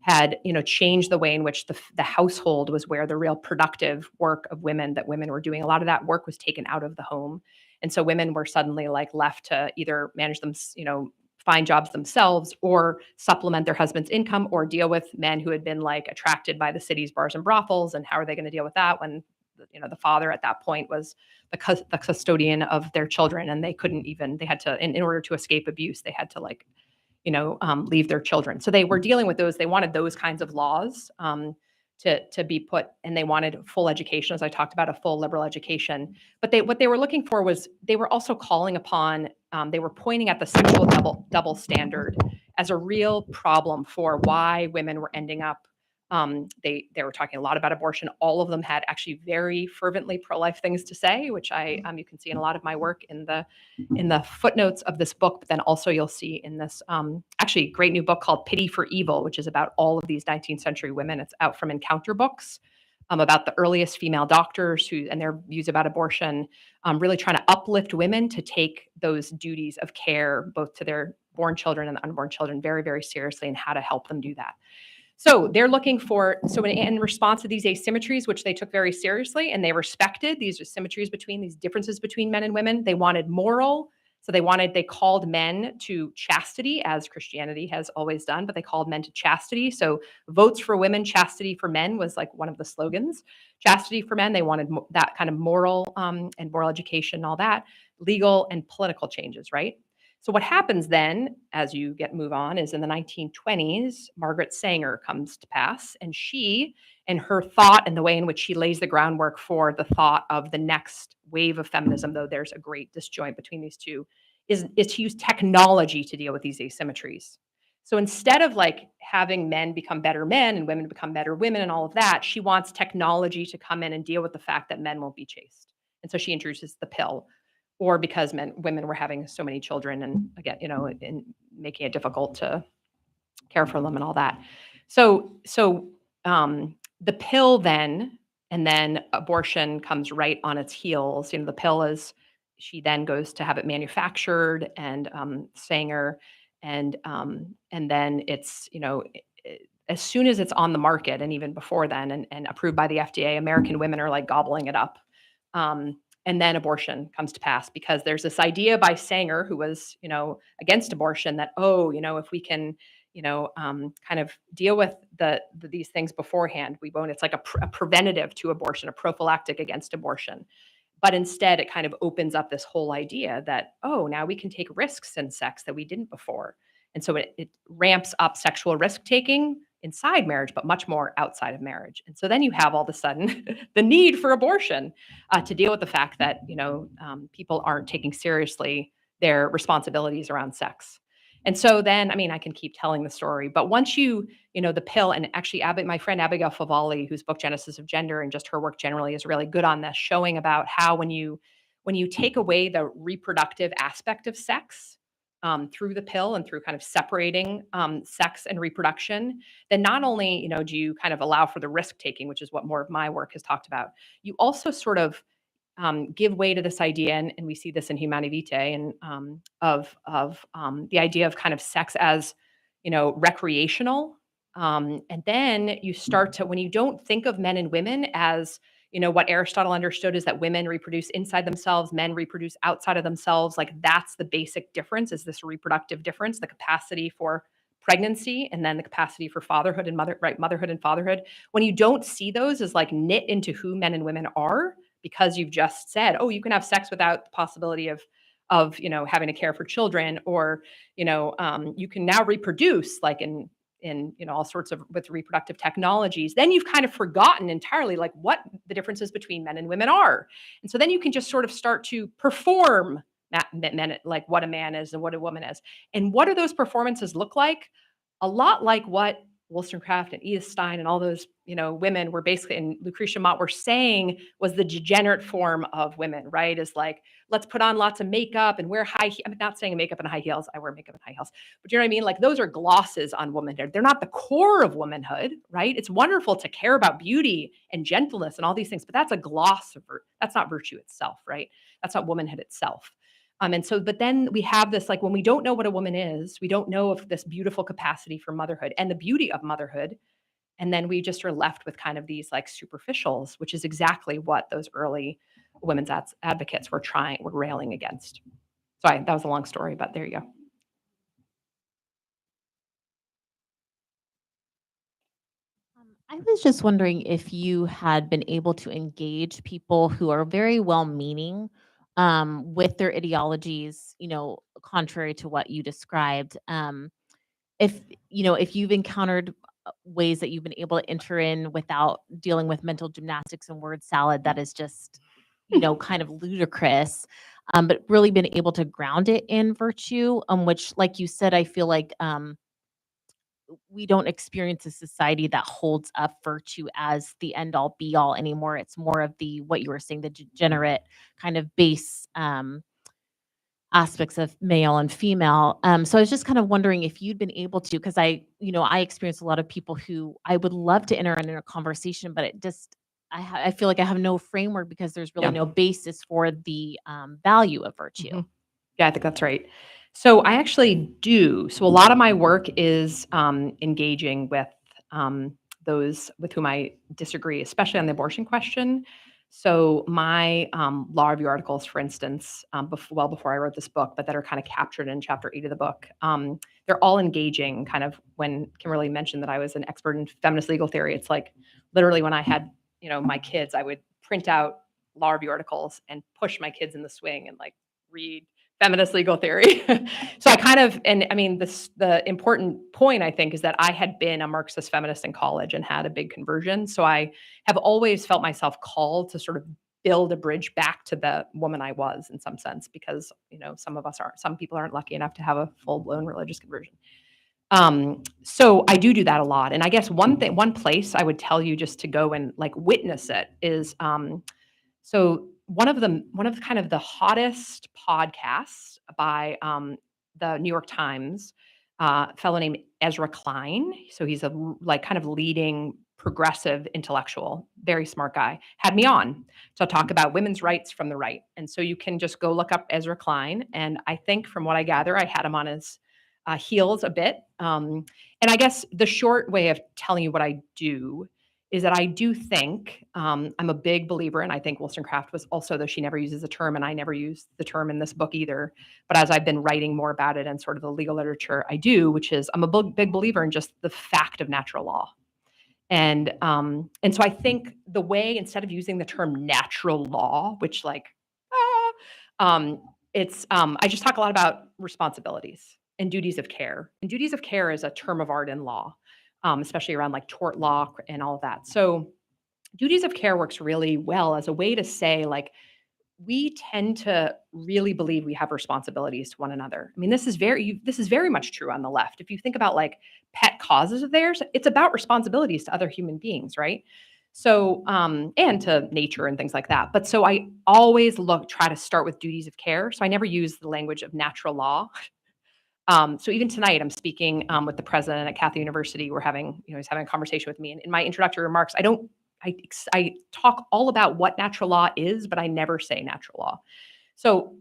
had changed the way in which the household was where the real productive work of women that women were doing. A lot of that work was taken out of the home, and so women were suddenly like left to either manage them, find jobs themselves, or supplement their husband's income, or deal with men who had been like attracted by the city's bars and brothels. And how are they going to deal with that when the father at that point was the custodian of their children, and they couldn't even, they had to, in order to escape abuse, they had to like, leave their children. So they were dealing with those. They wanted those kinds of laws to be put, and they wanted full education, as I talked about, a full liberal education. But what they were looking for was, they were also calling upon, they were pointing at the sexual double standard as a real problem for why women were ending up. They were talking a lot about abortion. All of them had actually very fervently pro-life things to say, which you can see in a lot of my work in the footnotes of this book. But then also you'll see in this actually great new book called Pity for Evil, which is about all of these 19th century women. It's out from Encounter Books, about the earliest female doctors and their views about abortion, really trying to uplift women to take those duties of care, both to their born children and the unborn children, very, very seriously, and how to help them do that. So they're looking for, so in response to these asymmetries, which they took very seriously and they respected, these asymmetries between these differences between men and women, they wanted moral. So they called men to chastity, as Christianity has always done, but they called men to chastity. So votes for women, chastity for men was like one of the slogans. Chastity for men, they wanted that kind of moral and moral education and all that, legal and political changes, right? So what happens then, as you move on, is in the 1920s, Margaret Sanger comes to pass, and she, and her thought and the way in which she lays the groundwork for the thought of the next wave of feminism, though there's a great disjoint between these two, is to use technology to deal with these asymmetries. So instead of like having men become better men and women become better women and all of that, she wants technology to come in and deal with the fact that men won't be chaste. And so she introduces the pill, or because women were having so many children, and again, and making it difficult to care for them and all that. So the pill then, and then abortion comes right on its heels. The pill is, she then goes to have it manufactured, and Sanger, and then it's, as soon as it's on the market, and even before then, and approved by the FDA, American women are like gobbling it up. And then abortion comes to pass, because there's this idea by Sanger, who was, against abortion, that, if we can, kind of deal with these things beforehand, we won't. It's like a preventative to abortion, a prophylactic against abortion. But instead, it kind of opens up this whole idea that, now we can take risks in sex that we didn't before. And so it ramps up sexual risk taking inside marriage, but much more outside of marriage. And so then you have all of a sudden the need for abortion to deal with the fact that, people aren't taking seriously their responsibilities around sex. And so then, I can keep telling the story, but once the pill, and actually my friend Abigail Favali, whose book Genesis of Gender, and just her work generally, is really good on this, showing about how when you take away the reproductive aspect of sex, through the pill and through kind of separating sex and reproduction, then not only do you kind of allow for the risk taking, which is what more of my work has talked about, you also sort of give way to this idea, and we see this in Humanae Vitae, and of the idea of kind of sex as recreational, and then you start to, when you don't think of men and women as what Aristotle understood is that women reproduce inside themselves, men reproduce outside of themselves. Like, that's the basic difference, is this reproductive difference, the capacity for pregnancy, and then the capacity for fatherhood and motherhood and fatherhood. When you don't see those as like knit into who men and women are, because you've just said, you can have sex without the possibility of having to care for children, or you can now reproduce like in all sorts of with reproductive technologies, then you've kind of forgotten entirely like what the differences between men and women are. And so then you can just sort of start to perform men, like what a man is and what a woman is. And what do those performances look like? A lot like what Wollstonecraft and Edith Stein and all those women were basically, and Lucretia Mott, were saying was the degenerate form of women, right? Is like, let's put on lots of makeup and wear I'm not saying makeup and high heels. I wear makeup and high heels, but you know what I mean? Like, those are glosses on womanhood. They're not the core of womanhood, right? It's wonderful to care about beauty and gentleness and all these things, but that's a gloss of that's not virtue itself, right? That's not womanhood itself. And so, but then we have this, like, when we don't know what a woman is, we don't know of this beautiful capacity for motherhood and the beauty of motherhood. And then we just are left with kind of these like superficials, which is exactly what those early women's advocates were railing against. Sorry, that was a long story, but there you go. I was just wondering if you had been able to engage people who are very well-meaning, with their ideologies, contrary to what you described. If if you've encountered ways that you've been able to enter in without dealing with mental gymnastics and word salad that is just, kind of ludicrous, but really been able to ground it in virtue, which, like you said, I feel like we don't experience a society that holds up virtue as the end all be all anymore. It's more of the what you were saying, the degenerate kind of base aspects of male and female. So I was just kind of wondering if you'd been able to, because I experience a lot of people who I would love to enter in a conversation, but it just I feel like I have no framework because there's really Yeah. no basis for the value of virtue. Mhm. Yeah, I think that's right. So I actually do. So a lot of my work is engaging with those with whom I disagree, especially on the abortion question. So my law review articles, for instance, well before I wrote this book, but that are kind of captured in chapter 8 of the book, they're all engaging. Kind of when Kimberly mentioned that I was an expert in feminist legal theory, it's like literally when I had my kids, I would print out law review articles and push my kids in the swing and like read feminist legal theory. So I kind of, and I mean, the important point I think is that I had been a Marxist feminist in college and had a big conversion. So I have always felt myself called to sort of build a bridge back to the woman I was in some sense, because some people aren't lucky enough to have a full blown religious conversion. So I do that a lot. And I guess one place I would tell you just to go and like witness it is, so one of kind of the hottest podcasts by the New York Times, fellow named Ezra Klein. So he's like kind of leading progressive intellectual, very smart guy. Had me on to talk about women's rights from the right, and so you can just go look up Ezra Klein. And I think from what I gather, I had him on his heels a bit. And I guess the short way of telling you what I do is that I do think I'm a big believer, and I think Wollstonecraft was also, though she never uses the term, and I never use the term in this book either. But as I've been writing more about it and sort of the legal literature, I do, which is I'm a big believer in just the fact of natural law. And so I think the way, instead of using the term natural law, which like, it's I just talk a lot about responsibilities and duties of care. And duties of care is a term of art in law, especially around like tort law and all of that. So duties of care works really well as a way to say like we tend to really believe we have responsibilities to one another. I mean, this is very much true on the left. If you think about like pet causes of theirs, it's about responsibilities to other human beings, right? So, and to nature and things like that. But so I always try to start with duties of care. So I never use the language of natural law. So even tonight, I'm speaking with the president at Catholic University. He's having a conversation with me. And in my introductory remarks, I talk all about what natural law is, but I never say natural law. So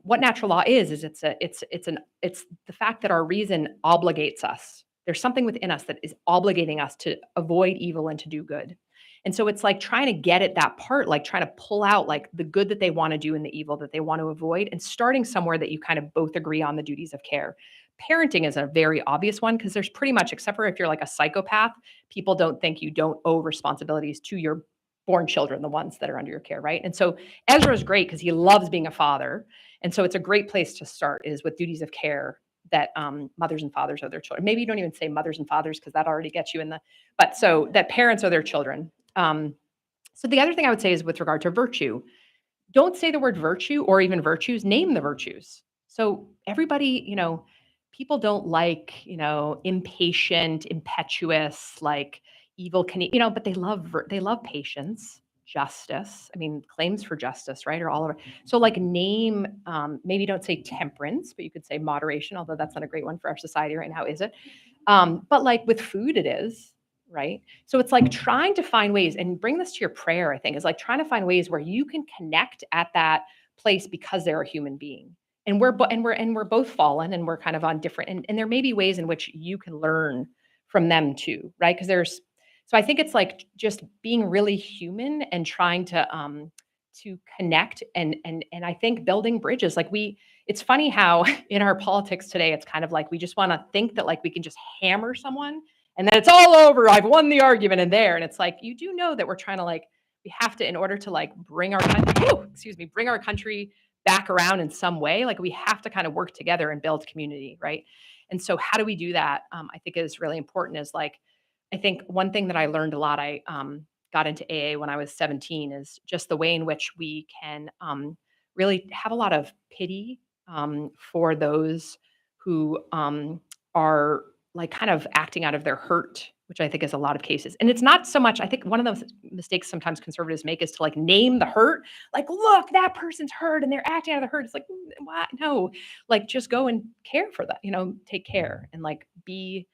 what natural law is it's the fact that our reason obligates us. There's something within us that is obligating us to avoid evil and to do good. And so it's like trying to get at that part, like trying to pull out like the good that they want to do and the evil that they want to avoid, and starting somewhere that you kind of both agree on the duties of care. Parenting is a very obvious one because there's pretty much, except for if you're like a psychopath, people don't think you don't owe responsibilities to your born children, the ones that are under your care, right? And so Ezra is great because he loves being a father. And so it's a great place to start is with duties of care that mothers and fathers owe their children. Maybe you don't even say mothers and fathers because that already gets you in the, but so that parents owe their children. So the other thing I would say is with regard to virtue, don't say the word virtue or even virtues, name the virtues. So everybody, people don't like, impatient, impetuous, like evil can, but they love patience, justice. I mean, claims for justice, right? Or all over. So like name, maybe don't say temperance, but you could say moderation, although that's not a great one for our society right now, is it? But like with food, it is, right? So it's like trying to find ways and bring this to your prayer, I think, is like trying to find ways where you can connect at that place because they're a human being. And we're both fallen and we're kind of on different and there may be ways in which you can learn from them too, right? Because so I think it's like just being really human and trying to connect and I think building bridges. It's funny how in our politics today, it's kind of like we just want to think that like we can just hammer someone and then it's all over. I've won the argument in there. And it's like, you do know that we're trying to like, we have to, in order to like bring our country, bring our country back around in some way, like we have to kind of work together and build community, right? And so how do we do that? I think is really important is like, I think one thing that I learned a lot, I got into AA when I was 17, is just the way in which we can really have a lot of pity for those who are like kind of acting out of their hurt, which I think is a lot of cases. And it's not so much, I think one of the mistakes sometimes conservatives make is to like name the hurt, like, look, that person's hurt and they're acting out of the hurt. It's like, what? No, like just go and care for that, take care and like be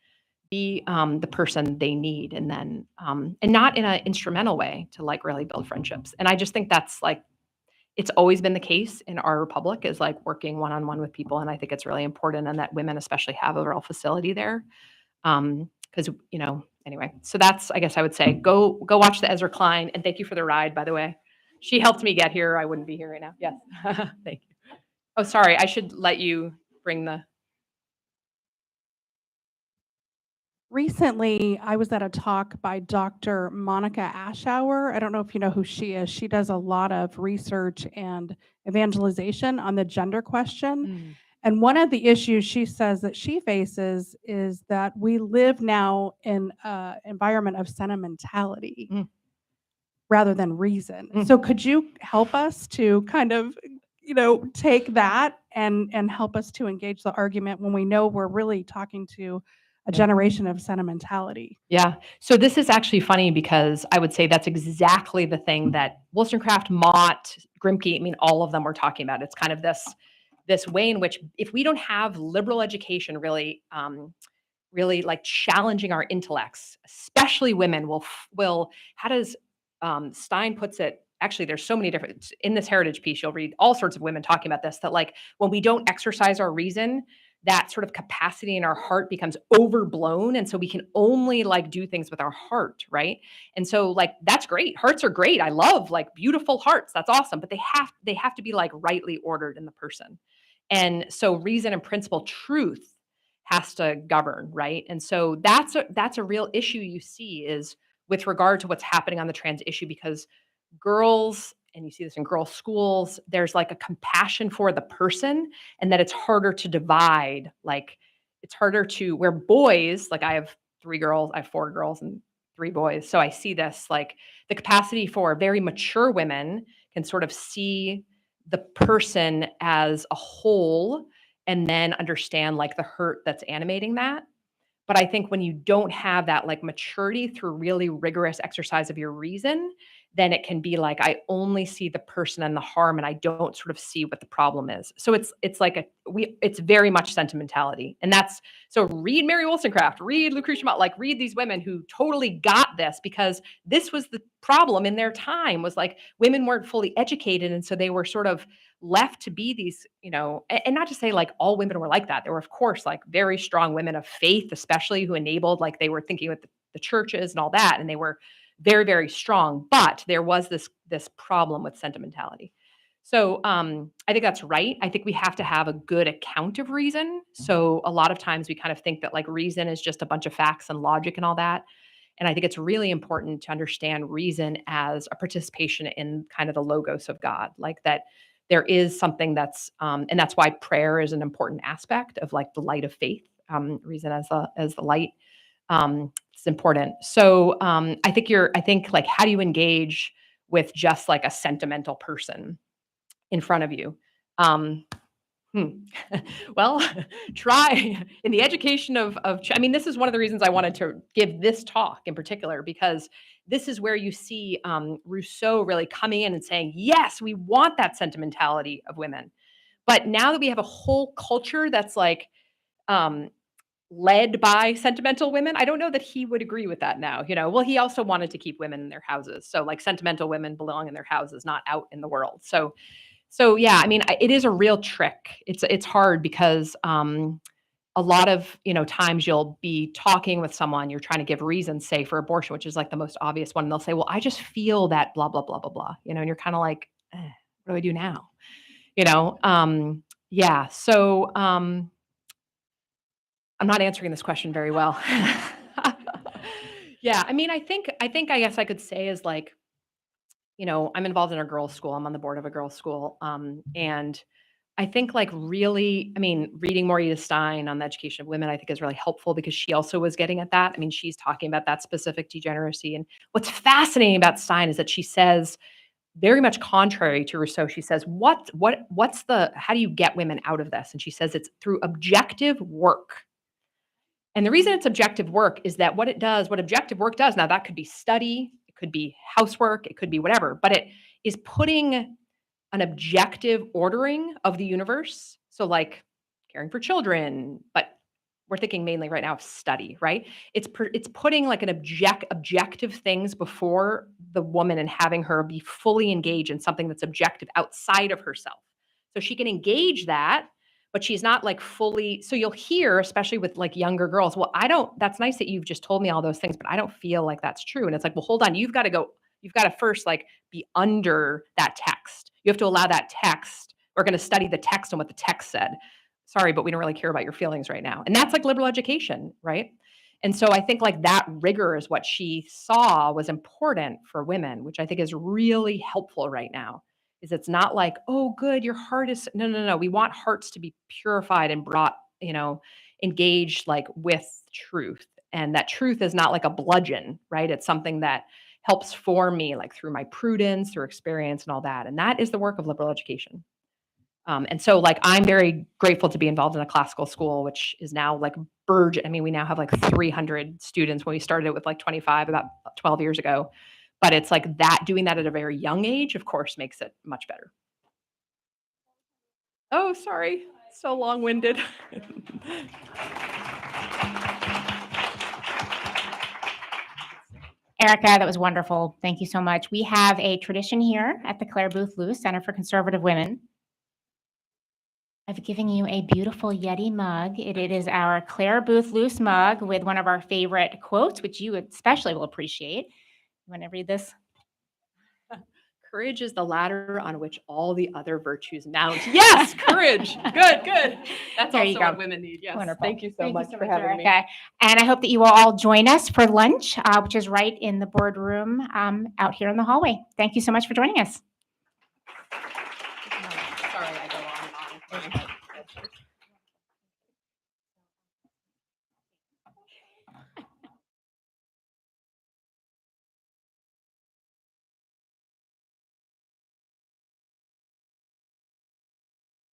the person they need, and then and not in an instrumental way to like really build friendships. And I just think that's like it's always been the case in our republic is like working one-on-one with people, and I think it's really important, and that women especially have a real facility there. Because anyway, so that's, I guess I would say go watch the Ezra Klein, and thank you for the ride, by the way. She helped me get here. I wouldn't be here right now. Yes. Thank you. Oh, sorry, I should let you bring the. Recently, I was at a talk by Dr. Monica Ashauer. I don't know if you know who she is. She does a lot of research and evangelization on the gender question. And one of the issues she says that she faces is that we live now in an environment of sentimentality rather than reason. So could you help us to kind of, take that and help us to engage the argument when we know we're really talking to a generation of sentimentality? Yeah. So this is actually funny because I would say that's exactly the thing that Wollstonecraft, Mott, Grimke, I mean, all of them were talking about. It's kind of this way in which if we don't have liberal education really really like challenging our intellects, especially women will how does Stein puts it, actually there's so many different, in this heritage piece you'll read all sorts of women talking about this, that like when we don't exercise our reason, that sort of capacity in our heart becomes overblown, and so we can only like do things with our heart, right? And so like that's great, hearts are great, I love like beautiful hearts, that's awesome, but they have to be like rightly ordered in the person. And so reason and principle, truth has to govern, right? And so that's a real issue you see is with regard to what's happening on the trans issue, because girls, and you see this in girls' schools, there's like a compassion for the person, and that it's harder to divide. Like it's harder to, where boys, like I have 4 girls and 3 boys. So I see this like the capacity for very mature women can sort of see the person as a whole and then understand like the hurt that's animating that. But I think when you don't have that like maturity through really rigorous exercise of your reason, then it can be like I only see the person and the harm, and I don't sort of see what the problem is. So it's like it's very much sentimentality. And that's, so read Mary Wollstonecraft, read Lucretia Mott, like read these women who totally got this, because this was the problem in their time, was like women weren't fully educated, and so they were sort of left to be these, and not to say like all women were like that. There were, of course, like very strong women of faith, especially who enabled, like they were thinking with the churches and all that, and they were very, very strong. But there was this problem with sentimentality. So I think that's right. I think we have to have a good account of reason. So a lot of times we kind of think that like reason is just a bunch of facts and logic and all that. And I think it's really important to understand reason as a participation in kind of the logos of God, like that there is something that's, and that's why prayer is an important aspect of like the light of faith, reason as the light. It's important. So I think like, how do you engage with just like a sentimental person in front of you? Well, try in the education of, I mean, this is one of the reasons I wanted to give this talk in particular, because this is where you see Rousseau really coming in and saying, yes, we want that sentimentality of women. But now that we have a whole culture that's like led by sentimental women, I don't know that he would agree with that now. Well, he also wanted to keep women in their houses. So like sentimental women belong in their houses, not out in the world. So yeah, I mean, it is a real trick. It's hard because a lot of times you'll be talking with someone, you're trying to give reasons, say for abortion, which is like the most obvious one, and they'll say, "Well, I just feel that blah blah blah blah blah," and you're kind of like, "What do I do now?" Yeah. So I'm not answering this question very well. Yeah, I mean, I guess I could say is like, I'm involved in a girls' school. I'm on the board of a girls' school. And I think like really, I mean, reading Maurita Stein on the education of women, I think is really helpful because she also was getting at that. I mean, she's talking about that specific degeneracy. And what's fascinating about Stein is that she says, very much contrary to Rousseau, she says, how do you get women out of this? And she says it's through objective work. And the reason it's objective work is that what objective work does, now that could be study, it could be housework, it could be whatever, but it is putting an objective ordering of the universe. So, like caring for children, but we're thinking mainly right now of study, right? It's putting like an objective things before the woman and having her be fully engaged in something that's objective outside of herself. So she can engage that, but she's not like fully. So you'll hear, especially with like younger girls, well, that's nice that you've just told me all those things, but I don't feel like that's true. And it's like, well, hold on, you've got to first like be under that text. You have to allow that text. We're going to study the text and what the text said. Sorry, but we don't really care about your feelings right now. And that's like liberal education, right? And so I think like that rigor is what she saw was important for women, which I think is really helpful right now. Is it's not like, oh, good, your heart is no. We want hearts to be purified and brought, engaged like with truth. And that truth is not like a bludgeon, right? It's something that helps form me like through my prudence, through experience and all that. And that is the work of liberal education. And so like, I'm very grateful to be involved in a classical school, which is now like I mean, we now have like 300 students when we started it with like 25 about 12 years ago. But it's like that, doing that at a very young age, of course, makes it much better. Oh, sorry. So long-winded. Erika, that was wonderful. Thank you so much. We have a tradition here at the Clare Boothe Luce Center for Conservative Women of giving you a beautiful Yeti mug. It is our Clare Boothe Luce mug with one of our favorite quotes, which you especially will appreciate. You want to read this? Courage is the ladder on which all the other virtues mount. Yes, courage. Good. That's There you also go. what women need. Yes. Wonderful. Thank you so much for having me. Erika. And I hope that you will all join us for lunch, which is right in the boardroom out here in the hallway. Thank you so much for joining us. Sorry, I go on and on.